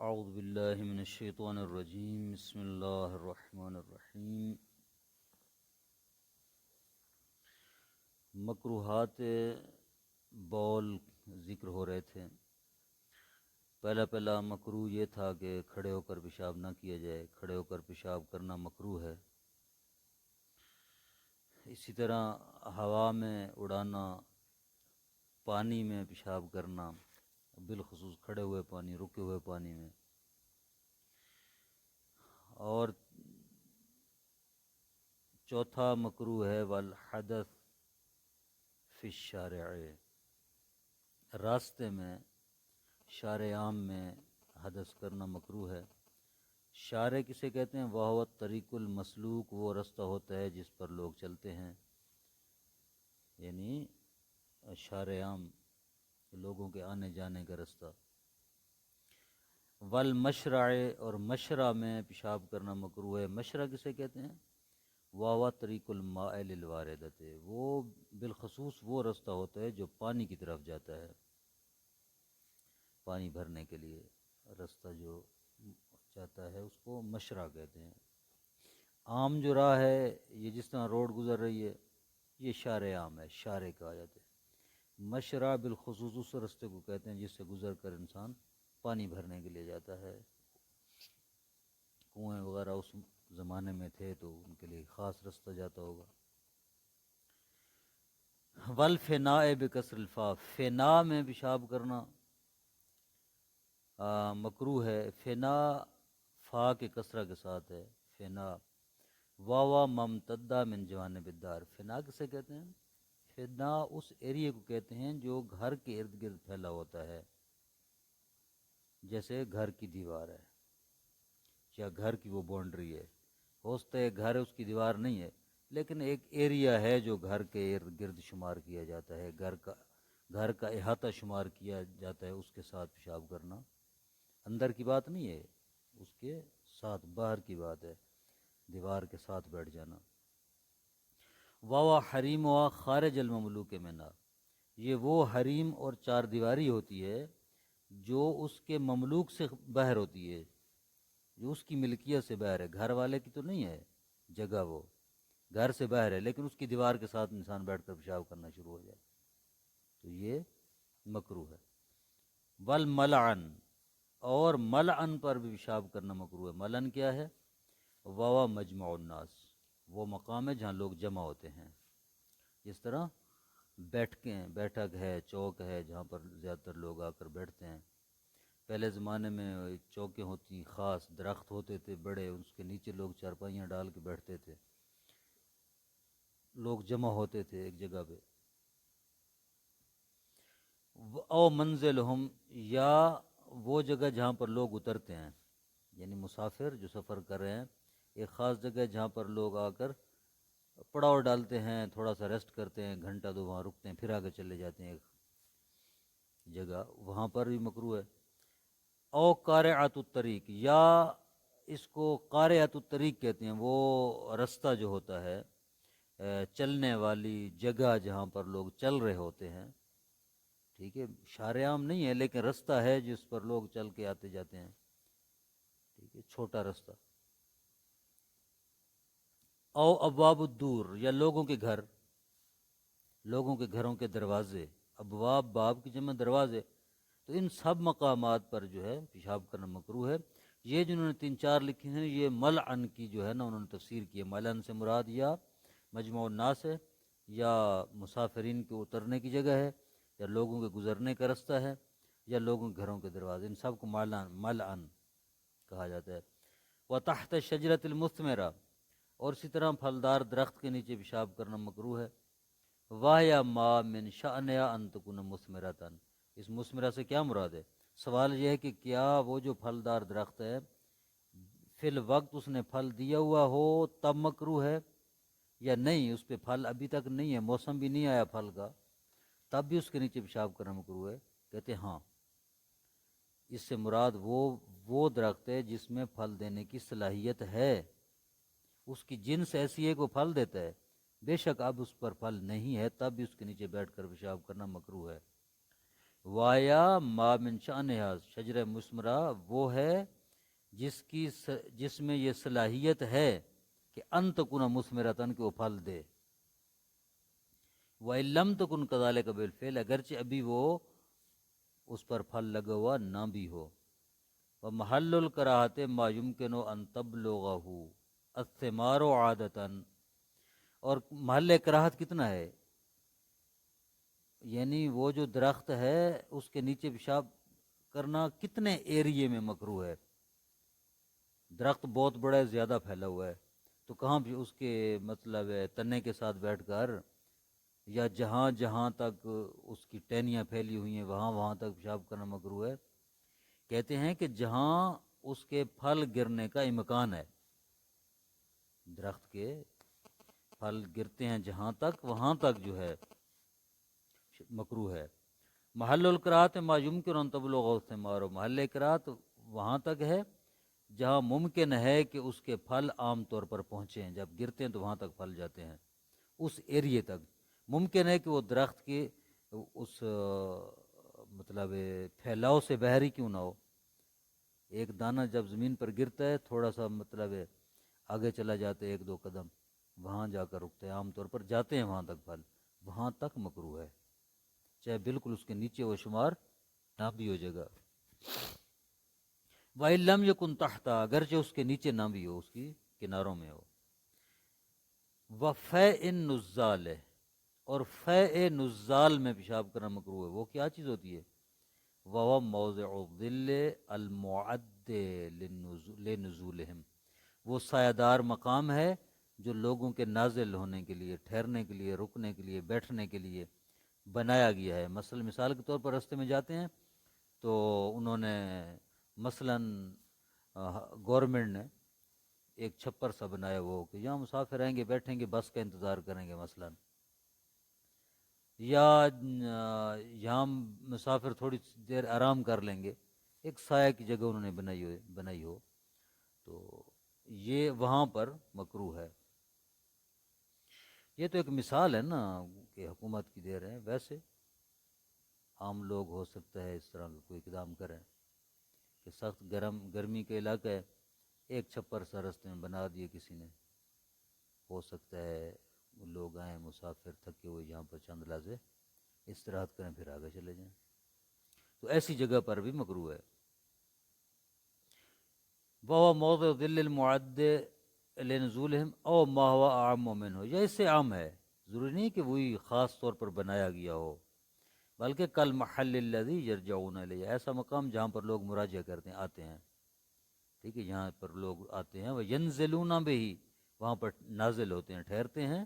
اعوذ باللہ من الشیطان الرجیم بسم اللہ الرحمن الرحیم۔ مکروہات بول ذکر ہو رہے تھے۔ پہلا مکروہ یہ تھا کہ کھڑے ہو کر پیشاب نہ کیا جائے، کھڑے ہو کر پیشاب کرنا مکروہ ہے۔ اسی طرح ہوا میں اڑانا، پانی میں پیشاب کرنا، بالخصوص کھڑے ہوئے پانی، رکے ہوئے پانی میں۔ اور چوتھا مکروہ ہے والحدث فی الشارع، راستے میں، شارع عام میں حدث کرنا مکروہ ہے۔ شارع کسے کہتے ہیں؟ وہو طریق المسلوک، وہ رستہ ہوتا ہے جس پر لوگ چلتے ہیں، یعنی شارع عام، لوگوں کے آنے جانے کا رستہ۔ والمشرع، اور مشرع میں پیشاب کرنا مکروہ ہے۔ مشرع کسے کہتے ہیں؟ وہو طریق الماء للواردۃ، وہ بالخصوص وہ رستہ ہوتا ہے جو پانی کی طرف جاتا ہے، پانی بھرنے کے لیے رستہ جو جاتا ہے اس کو مشرع کہتے ہیں۔ عام جو راہ ہے، یہ جس طرح روڈ گزر رہی ہے، یہ شارع عام ہے، شارع کہا جاتا ہے۔ مشرع بالخصوص اس رستے کو کہتے ہیں جس سے گزر کر انسان پانی بھرنے کے لیے جاتا ہے۔ کنویں وغیرہ اس زمانے میں تھے تو ان کے لیے خاص رستہ جاتا ہوگا۔ والفناء بکسر الفاء، فنا میں پیشاب کرنا مکروہ ہے۔ فنا فا کے کسرہ کے ساتھ ہے، فنا۔ واوا ممتدہ من جوانب الدار، فنا کسے کہتے ہیں؟ فنا اس ایریے کو کہتے ہیں جو گھر کے ارد گرد پھیلا ہوتا ہے، جیسے گھر کی دیوار ہے یا گھر کی وہ باؤنڈری ہے۔ ہو سکتا ہے گھر اس کی دیوار نہیں ہے، لیکن ایک ایریا ہے جو گھر کے ارد گرد شمار کیا جاتا ہے، گھر کا احاطہ شمار کیا جاتا ہے، اس کے ساتھ پیشاب کرنا اندر کی بات نہیں ہے، اس کے ساتھ باہر کی بات ہے، دیوار کے ساتھ بیٹھ جانا۔ واوا حریم وا خارج المملوک منا، یہ وہ حریم اور چار دیواری ہوتی ہے جو اس کے مملوک سے باہر ہوتی ہے، جو اس کی ملکیت سے باہر ہے، گھر والے کی تو نہیں ہے جگہ، وہ گھر سے باہر ہے لیکن اس کی دیوار کے ساتھ انسان بیٹھ کر پیشاب کرنا شروع ہو جائے تو یہ مکروہ ہے۔ والملعن، اور ملعن پر بھی پیشاب کرنا مکروہ ہے۔ ملعن کیا ہے؟ واوا مجمع الناس، وہ مقام ہے جہاں لوگ جمع ہوتے ہیں، جس طرح بیٹھک ہے، چوک ہے جہاں پر زیادہ تر لوگ آ کر بیٹھتے ہیں۔ پہلے زمانے میں چوکیں ہوتی، خاص درخت ہوتے تھے بڑے، اس کے نیچے لوگ چارپائیاں ڈال کے بیٹھتے تھے، لوگ جمع ہوتے تھے ایک جگہ پہ۔ او منزلہم، یا وہ جگہ جہاں پر لوگ اترتے ہیں، یعنی مسافر جو سفر کر رہے ہیں، ایک خاص جگہ جہاں پر لوگ آ کر پڑاؤ ڈالتے ہیں، تھوڑا سا ریسٹ کرتے ہیں، گھنٹہ دو وہاں رکتے ہیں، پھر آگے چلے جاتے ہیں ایک جگہ، وہاں پر بھی مکروہ ہے۔ او قارعۃ الطریق، یا اس کو قارعۃ الطریق کہتے ہیں، وہ رستہ جو ہوتا ہے، چلنے والی جگہ جہاں پر لوگ چل رہے ہوتے ہیں، ٹھیک ہے، شارع عام نہیں ہے لیکن رستہ ہے جس پر لوگ چل کے آتے جاتے ہیں، ٹھیک ہے، چھوٹا رستہ۔ او ابواب الدور، یا لوگوں کے گھر، لوگوں کے گھروں کے دروازے، ابواب باب کی جمع دروازے، تو ان سب مقامات پر جو ہے پیشاب کرنا مکروہ ہے۔ یہ جنہوں نے 3 4 لکھی ہیں، یہ ملعن کی جو ہے نا انہوں نے تفسیر کی ہے۔ ملعن سے مراد یا مجمع الناس ہے، یا مسافرین کے اترنے کی جگہ ہے، یا لوگوں کے گزرنے کا رستہ ہے، یا لوگوں کے گھروں کے دروازے، ان سب کو ملعن کہا جاتا ہے۔ وتحت الشجرۃ المثمرہ، اور اسی طرح پھلدار درخت کے نیچے پیشاب کرنا مکروہ ہے۔ وایا ما من شأنها ان تکون مثمرۃ، اس مثمرہ سے کیا مراد ہے؟ سوال یہ ہے کہ کیا وہ جو پھلدار درخت ہے فی الوقت اس نے پھل دیا ہوا ہو تب مکروہ ہے، یا نہیں اس پہ پھل ابھی تک نہیں ہے، موسم بھی نہیں آیا پھل کا، تب بھی اس کے نیچے پیشاب کرنا مکروہ ہے؟ کہتے ہاں، اس سے مراد وہ درخت ہے جس میں پھل دینے کی صلاحیت ہے، اس کی جنس ایسی ہے کہ وہ پھل دیتا ہے، بے شک اب اس پر پھل نہیں ہے تب بھی اس کے نیچے بیٹھ کر پیشاب کرنا مکروہ ہے۔ وایا ما من شأنہا، شجر مثمرہ وہ ہے جس میں یہ صلاحیت ہے کہ ان تکون مثمرتن کہ وہ پھل دے، وَإِن لَمْ تَكُنْ كَذَلِكَ بِالْفِعْلِ، اگرچہ ابھی وہ اس پر پھل لگا ہوا نہ بھی ہو۔ وَمَحَلُّ الْكَرَاهَةِ مَا يُمْكِنُ أَن تَبْلُغَهُ الثِّمَارُ عَادَةً، اور محل کراہت کتنا ہے، یعنی وہ جو درخت ہے اس کے نیچے پیشاب کرنا کتنے ایریے میں مکروہ ہے۔ درخت بہت بڑا ہے، زیادہ پھیلا ہوا ہے، تو کہاں بھی اس کے مطلب ہے تنے کے ساتھ بیٹھ کر یا جہاں جہاں تک اس کی ٹہنیاں پھیلی ہوئی ہیں وہاں وہاں تک پیشاب کرنا مکروہ ہے۔ کہتے ہیں کہ جہاں اس کے پھل گرنے کا امکان ہے، درخت کے پھل گرتے ہیں جہاں تک، وہاں تک جو ہے مکروہ ہے۔ محل الکراہت ما یمکن ان تبلغ الثمار، محل کراہت وہاں تک ہے جہاں ممکن ہے کہ اس کے پھل عام طور پر پہنچے ہیں، جب گرتے ہیں تو وہاں تک پھل جاتے ہیں، اس ایریے تک۔ ممکن ہے کہ وہ درخت کے اس مطلب پھیلاؤ سے باہر ہی کیوں نہ ہو، ایک دانہ جب زمین پر گرتا ہے تھوڑا سا مطلب آگے چلا جاتا ہے ایک دو قدم، وہاں جا کر رکتے ہیں، عام طور پر جاتے ہیں وہاں تک پھل، وہاں تک مکروہ ہے، چاہے بالکل اس کے نیچے وہ شمار نہ بھی ہو جائے گا۔ وَإِن لَمْ يَكُنْ تَحْتَ، اگرچہ اس کے نیچے نہ بھی ہو، اس کی کناروں میں ہو۔ وَفَيْءِ النُّزَّالِ، اور فیء نزال میں پیشاب کرنا مکروہ ہے۔ وہ کیا چیز ہوتی ہے؟ وَهُوَ مَوْضِعُ الظِّلِّ الْمُعَدِّ لِنُزُولِهِمْ، وہ سایہ دار مقام ہے جو لوگوں کے نازل ہونے کے لیے، ٹھہرنے کے لیے، رکنے کے لیے، بیٹھنے کے لیے بنایا گیا ہے۔ مثال کے طور پر راستے میں جاتے ہیں تو انہوں نے مثلاً گورنمنٹ نے ایک چھپر سا بنایا وہ کہ یہاں مسافر آئیں گے، بیٹھیں گے، بس کا انتظار کریں گے مثلاً، یا یہاں مسافر تھوڑی دیر آرام کر لیں گے، ایک سایہ کی جگہ انہوں نے بنائی ہو تو یہ وہاں پر مکروہ ہے۔ یہ تو ایک مثال ہے نا کہ حکومت کی دے رہے ہیں، ویسے عام لوگ ہو سکتا ہے اس طرح کا کوئی اقدام کریں کہ سخت گرمی کے علاقہ ہے، ایک چھپر سا راستے میں بنا دیے کسی نے، ہو سکتا ہے لوگ آئیں مسافر تھکے ہوئے یہاں پر چند لحظے استراحت کریں پھر آگے چلے جائیں، تو ایسی جگہ پر بھی مکروہ ہے۔ وَهُوَ مَوْضِعُ الظِّلِّ الْمُعَدِّ لِنُزُولِهِمْ أَوْ مَا هُوَ أَعَمُّ مِنْهُ، یا اس سے عام ہے، ضروری نہیں کہ وہی خاص طور پر بنایا گیا ہو، بلکہ کل محل الذی یرجعون الیہ، ایسا مقام جہاں پر لوگ مراجعہ کرتے ہیں، آتے ہیں، ٹھیک ہے، یہاں پر لوگ آتے ہیں، وَینزلون بہ، وہاں پر نازل ہوتے ہیں، ٹھہرتے ہیں،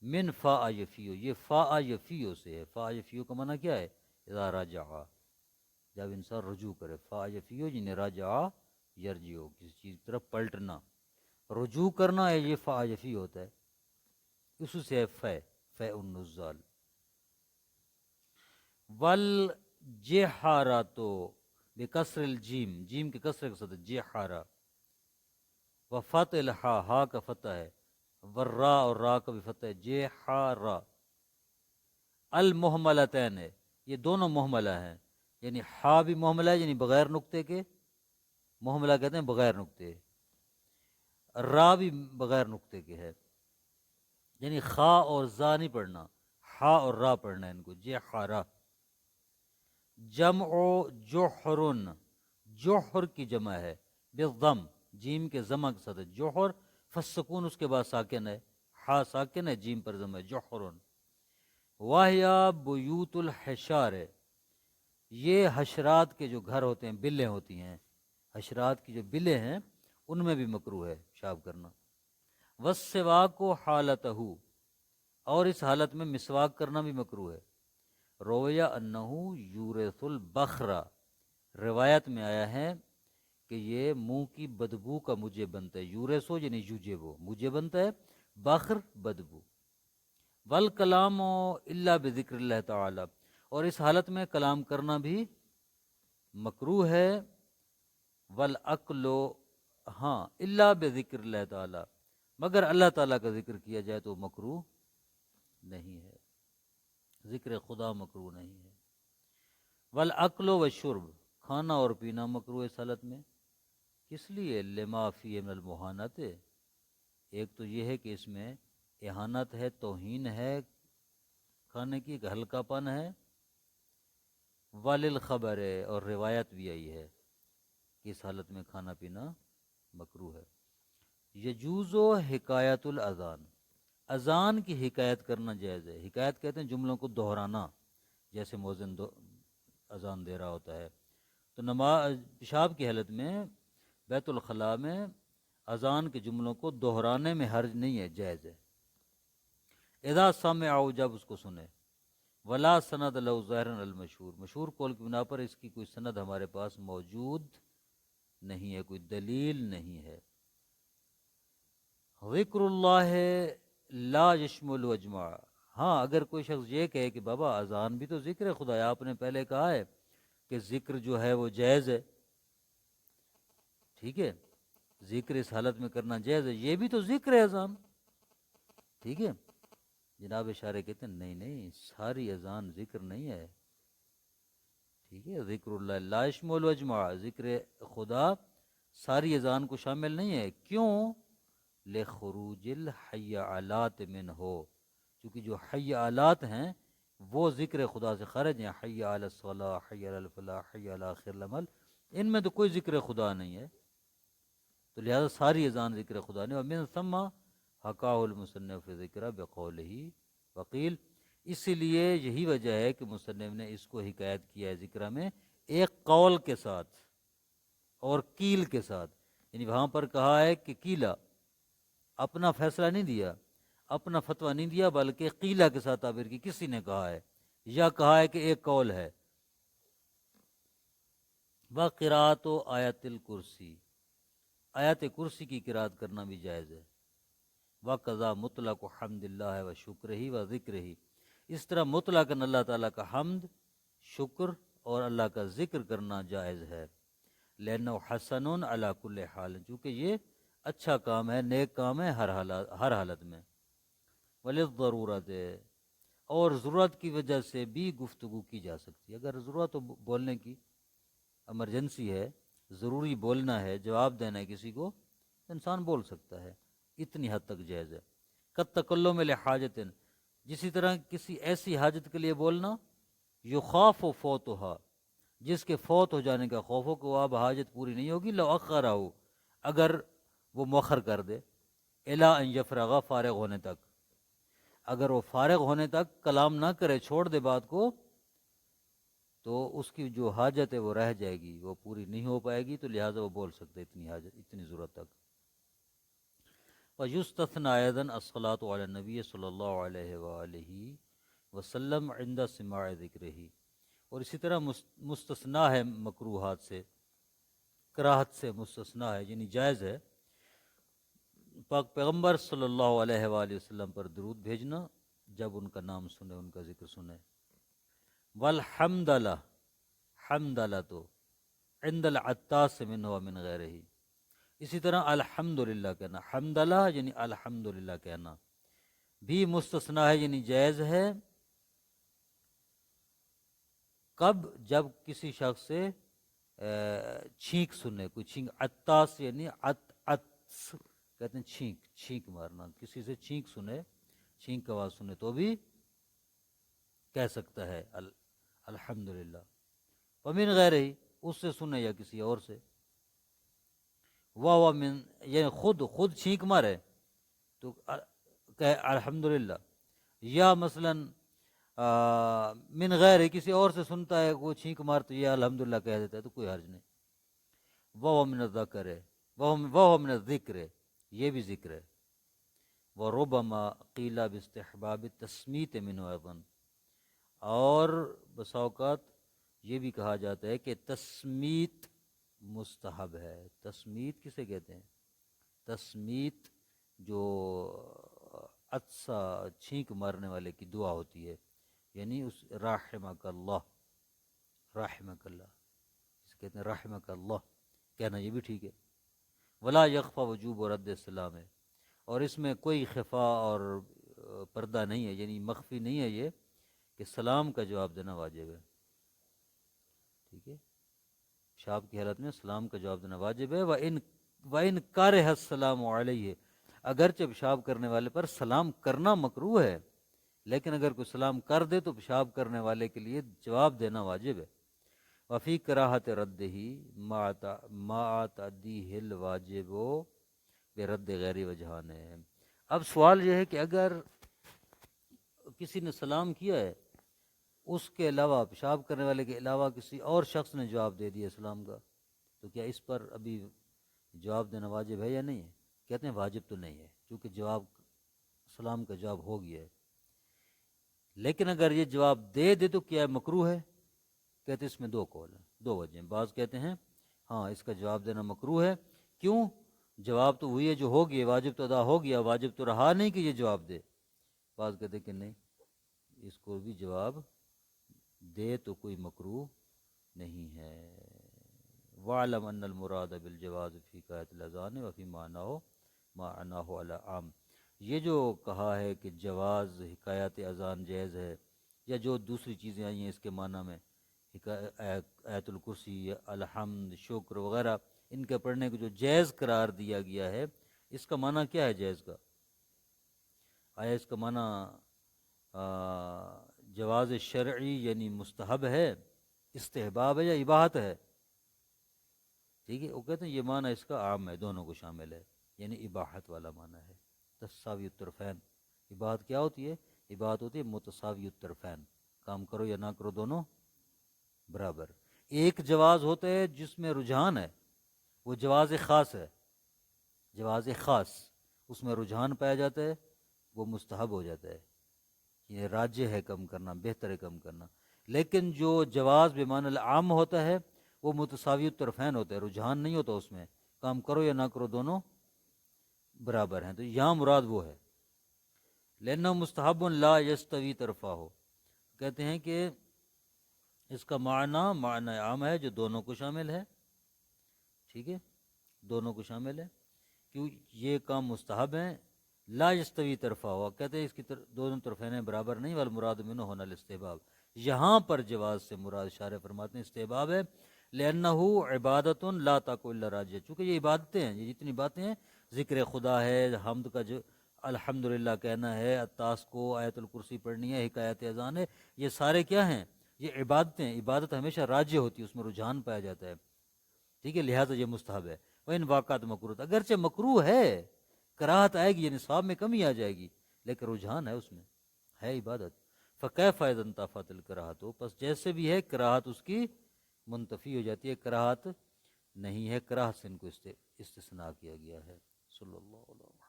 من فا یفیو، یہ فا یفیو سے ہے، فا یفیو کا معنی کیا ہے؟ اذا رجع، جب انسان رجوع کرے، فا یفیو جنہیں راجع یرجعو، کسی چیز کی طرف پلٹنا، رجوع کرنا ہے، یہ فا یفی ہوتا ہے، اس سے ہے فے النزال۔ والجحارات بکسر الجیم، جیم کے کسرے کے ساتھ جحارہ، وفتح الحا، ہا کا فتح ہے، والرا، اور را کا بھی فتح ہے، جحارہ۔ المحملتین ہے، یہ دونوں محملہ ہیں، یعنی ہا بھی محملہ ہے، یعنی بغیر نقطے کے، محملہ کہتے ہیں بغیر نقطے، را بھی بغیر نقطے کے ہے، یعنی خا اور زا نہیں پڑھنا، ہا اور را پڑھنا ہے ان کو، جحارہ۔ جمع جوہرن، جوہر کی جمع ہے، بالضم، جیم کے ضمہ کے ساتھ جوہر، فالسکون اس کے بعد ساکن ہے، ہا ساکن ہے، جیم پر ضم ہے، جوہرن۔ واہیا بیوت الحشار، یہ حشرات کے جو گھر ہوتے ہیں، بلیں ہوتی ہیں، حشرات کی جو بلیں ہیں ان میں بھی مکروہ ہے پیشاب کرنا۔ والسواک حالتہ، اور اس حالت میں مسواک کرنا بھی مکروہ ہے۔ رویہ انہو یورث البخرا، روایت میں آیا ہے کہ یہ منہ کی بدبو کا مجھے بنتا ہے، یورثو یعنی یوجبو، مجھے بنتا ہے، بخر بدبو۔ والکلام الا بذکر اللہ تعالی، اور اس حالت میں کلام کرنا بھی مکروہ ہے۔ والاکل، ہاں، الا بذکر اللہ تعالی، مگر اللہ تعالیٰ کا ذکر کیا جائے تو مکروہ نہیں ہے، ذکر خدا مکروہ نہیں ہے۔ والعقل والشرب، کھانا اور پینا مکروہ اس حالت میں، کس لیے؟ لما فیہ من المہانت، ایک تو یہ ہے کہ اس میں اہانت ہے، توہین ہے کھانے کی، ایک ہلکا پن ہے، وللخبر ہے، اور روایت بھی آئی ہے کہ اس حالت میں کھانا پینا مکروہ ہے۔ یجوز و حکایت الاذان، اذان کی حکایت کرنا جائز ہے۔ حکایت کہتے ہیں جملوں کو دہرانا، جیسے مؤذن اذان دے رہا ہوتا ہے۔ تو نماز پیشاب کی حالت میں بیت الخلاء میں اذان کے جملوں کو دہرانے میں حرج نہیں ہے، جائز ہے۔ اذا سمعوا، جب اس کو سنے، ولا سند لو ظاہرا المشہور، مشہور قول کی بنا پر اس کی کوئی سند ہمارے پاس موجود نہیں ہے، کوئی دلیل نہیں ہے۔ ذکر اللہ لا یشمل اجماع، ہاں اگر کوئی شخص یہ کہے کہ بابا اذان بھی تو ذکر خدا ہے، آپ نے پہلے کہا ہے کہ ذکر جو ہے وہ جائز ہے، ٹھیک ہے، ذکر اس حالت میں کرنا جائز ہے، یہ بھی تو ذکر ہے اذان، ٹھیک ہے۔ جناب اشارے کہتے ہیں نہیں نہیں، ساری اذان ذکر نہیں ہے، ٹھیک ہے، ذکر اللہ لا یشمل اجماع، ذکر خدا ساری اذان کو شامل نہیں ہے، کیوں؟ لخروج الحیالات منہ، چونکہ جو حیالات ہیں وہ ذکر خدا سے خارج ہیں، حی علی الصلاح، حی علی الفلاح، حی علی آخر العمل، ان میں تو کوئی ذکر خدا نہیں ہے، تو لہذا ساری اذان ذکر خدا نہیں۔ ومن ثم حکاہ المصنف ذکر بقولہ وقیل، اسی لیے یہی وجہ ہے کہ مصنف نے اس کو حکایت کیا ہے ذکر میں ایک قول کے ساتھ اور کیل کے ساتھ، یعنی وہاں پر کہا ہے کہ کیلا، اپنا فیصلہ نہیں دیا، اپنا فتویٰ نہیں دیا، بلکہ قیلہ کے ساتھ تعبیر کی، کسی نے کہا ہے یا کہا ہے کہ ایک قول ہے۔ وقراءۃ آیت الکرسی، آیت کرسی کی قرات کرنا بھی جائز ہے۔ وقضا مطلق حمد اللہ و شکر ہی و ذکر ہی، اس طرح مطلق اللہ تعالیٰ کا حمد، شکر اور اللہ کا ذکر کرنا جائز ہے۔ لأنہ حسن علی کل حال، چونکہ یہ اچھا کام ہے، نیک کام ہے ہر حالت میں۔ وللضرورت، اور ضرورت کی وجہ سے بھی گفتگو کی جا سکتی ہے، اگر ضرورت ہو بولنے کی، ایمرجنسی ہے، ضروری بولنا ہے، جواب دینا ہے کسی کو، انسان بول سکتا ہے، اتنی حد تک جائز ہے۔ قد تکلم لحاجت، جسی طرح کسی ایسی حاجت کے لیے بولنا، یخاف فوتها، جس کے فوت ہو جانے کا خوف ہو کہ وہ اب حاجت پوری نہیں ہوگی، لو اخرہ، اگر وہ مؤخر کر دے، الا ان یفرغ، فارغ ہونے تک، اگر وہ فارغ ہونے تک کلام نہ کرے، چھوڑ دے بات کو، تو اس کی جو حاجت ہے وہ رہ جائے گی، وہ پوری نہیں ہو پائے گی، تو لہٰذا وہ بول سکتے اتنی حاجت، اتنی ضرورت تک۔ وَيُسْتَثْنَى أَيْضًا الصَّلَاةُ عَلَى النَّبِيِّ صلی اللہ علیہ وآلہ وسلم عند سماع ذکرہ، اور اسی طرح مستثنا ہے مکروہات سے، کراہت سے مستثنا ہے، یعنی جائز ہے پاک پیغمبر صلی اللہ علیہ وآلہ وسلم پر درود بھیجنا جب ان کا نام سنے، ان کا ذکر سنے۔ والحمد للہ، حمد للہ تو عند العطاس منہ ومن غیرہ، اسی طرح الحمدللہ کہنا، حمدللہ یعنی الحمدللہ کہنا بھی مستثنا ہے، یعنی جائز ہے، کب؟ جب کسی شخص سے چھینک سنے، کوئی چھینک، عطاس یعنی عطس کہتے ہیں چھینک، چھینک مارنا، کسی سے چھینک سنے، چھینک کی آواز سنے تو بھی کہہ سکتا ہے الحمدللہ۔ ومن غیرہ، اس سے سنے یا کسی اور سے، واہ من، یعنی خود چھینک مارے تو کہ الحمدللہ، یا مثلا من غیر، کسی اور سے سنتا ہے وہ چھینک مار تو یہ الحمدللہ کہہ دیتا ہے، تو کوئی حرج نہیں۔ وہ من الذکر ہے، وہ من الذکر ہے، یہ بھی ذکر ہے۔ وربما قیل باستحباب التسمیت منہ ایضا، اور بسا اوقات یہ بھی کہا جاتا ہے کہ تسمیت مستحب ہے۔ تسمیت کسے کہتے ہیں؟ تسمیت جو عطسہ، چھینک مارنے والے کی دعا ہوتی ہے، یعنی اس رحمک اللہ، رحمک اللہ، اسے کہتے ہیں رحمک اللہ کہنا، یہ بھی ٹھیک ہے۔ ولا یخفى وجوب رد السلام ہے، اور اس میں کوئی خفا اور پردہ نہیں ہے، یعنی مخفی نہیں ہے یہ کہ سلام کا جواب دینا واجب ہے۔ ٹھیک ہے، پیشاب کی حالت میں سلام کا جواب دینا واجب ہے۔ وَإِنْ كَرِهَ السَّلَامُ عَلَيْهِ، اگرچہ پیشاب کرنے والے پر سلام کرنا مکروہ ہے، لیکن اگر کوئی سلام کر دے تو پیشاب کرنے والے کے لیے جواب دینا واجب ہے۔ وفی کراہت رد ہی ما تعدیہ الواجب برد غیر وجہان ہے۔ اب سوال یہ ہے کہ اگر کسی نے سلام کیا ہے، اس کے علاوہ پیشاب کرنے والے کے علاوہ کسی اور شخص نے جواب دے دیا سلام کا، تو کیا اس پر ابھی جواب دینا واجب ہے یا نہیں ہے؟ کہتے ہیں واجب تو نہیں ہے، کیونکہ جواب سلام کا جواب ہو گیا ہے۔ لیکن اگر یہ جواب دے دے تو کیا مکروہ ہے؟ کہتے ہیں اس میں دو قول ہیں، دو وجہ ہیں۔ بعض کہتے ہیں ہاں اس کا جواب دینا مکروہ ہے، کیوں؟ جواب تو وہی ہے جو ہو گیا، واجب تو ادا ہو گیا، واجب تو رہا نہیں کہ یہ جواب دے۔ بعض کہتے ہیں کہ نہیں، اس کو بھی جواب دے تو کوئی مکروہ نہیں ہے۔ وَاعْلَمْ أَنَّ الْمُرَادَ بِالْجَوَازِ فِي قَاعِدَةِ الْأَذَانِ وَفِي مَعْنَاهُ عَلَى عَامٍ، یہ جو کہا ہے کہ جواز حکایت اذان جائز ہے، یا جو دوسری چیزیں آئی ہیں اس کے معنی میں، آیت الکرسی، الحمد، شکر وغیرہ، ان کے پڑھنے کو جو جائز قرار دیا گیا ہے، اس کا معنی کیا ہے جائز کا؟ آیا اس کا معنی جواز شرعی یعنی مستحب ہے، استحباب ہے، یا اباحت ہے؟ ٹھیک ہے، وہ کہتے ہیں یہ معنی اس کا عام ہے، دونوں کو شامل ہے، یعنی اباحت والا معنی ہے۔ تساوی الطرفین، اباحت کیا ہوتی ہے؟ اباحت ہوتی ہے متساوی الطرفین، کام کرو یا نہ کرو دونوں برابر۔ ایک جواز ہوتا ہے جس میں رجحان ہے، وہ جواز خاص ہے، جواز خاص، اس میں رجحان پایا جاتا ہے، وہ مستحب ہو جاتا ہے، یہ راجح ہے کم کرنا، بہتر ہے کم کرنا۔ لیکن جو جواز بمعنی العام ہوتا ہے وہ متساوی الطرفین ہوتا ہے، رجحان نہیں ہوتا اس میں، کام کرو یا نہ کرو دونوں برابر ہیں، تو یہاں مراد وہ ہے۔ لأنه مستحب لا یستوی طرفہ ہو، کہتے ہیں کہ اس کا معنی عام ہے جو دونوں کو شامل ہے، ٹھیک ہے، دونوں کو شامل ہے، کیوں یہ کام مستحب ہیں۔ لا یستوی طرفہ ہوا، کہتے ہیں اس کی دونوں طرفین برابر نہیں، والمراد منہ ہونا الاستحباب، یہاں پر جواز سے مراد شارح فرماتے ہیں استحباب ہے۔ لأنہ عبادت لا تقع الا راجع، چونکہ یہ عبادتیں ہیں، یہ جتنی باتیں ہیں، ذکر خدا ہے، حمد کا جو الحمدللہ کہنا ہے، التاس کو آیت الکرسی پڑھنی ہے، حکایت اذان ہے، یہ سارے کیا ہیں؟ یہ عبادتیں ہیں۔ عبادت ہمیشہ راجع ہوتی ہے، اس میں رجحان پایا جاتا ہے، ٹھیک ہے، لہٰذا یہ مستحب ہے۔ وَإِن واقعات مکروہ، اگرچہ مکروہ ہے، کراہت آئے گی، یعنی ثواب میں کمی آ جائے گی، لیکن رجحان ہے، اس میں ہے عبادت۔ فَكَيْفَ إِذَا انْتَفَتِ الْكَرَاهَةُ، پس جیسے بھی ہے کراہت اس کی منتفی ہو جاتی ہے، کراہت نہیں ہے، کراہت سے ان کو استثناء کیا گیا ہے۔ صلی اللہ علیہ وسلم۔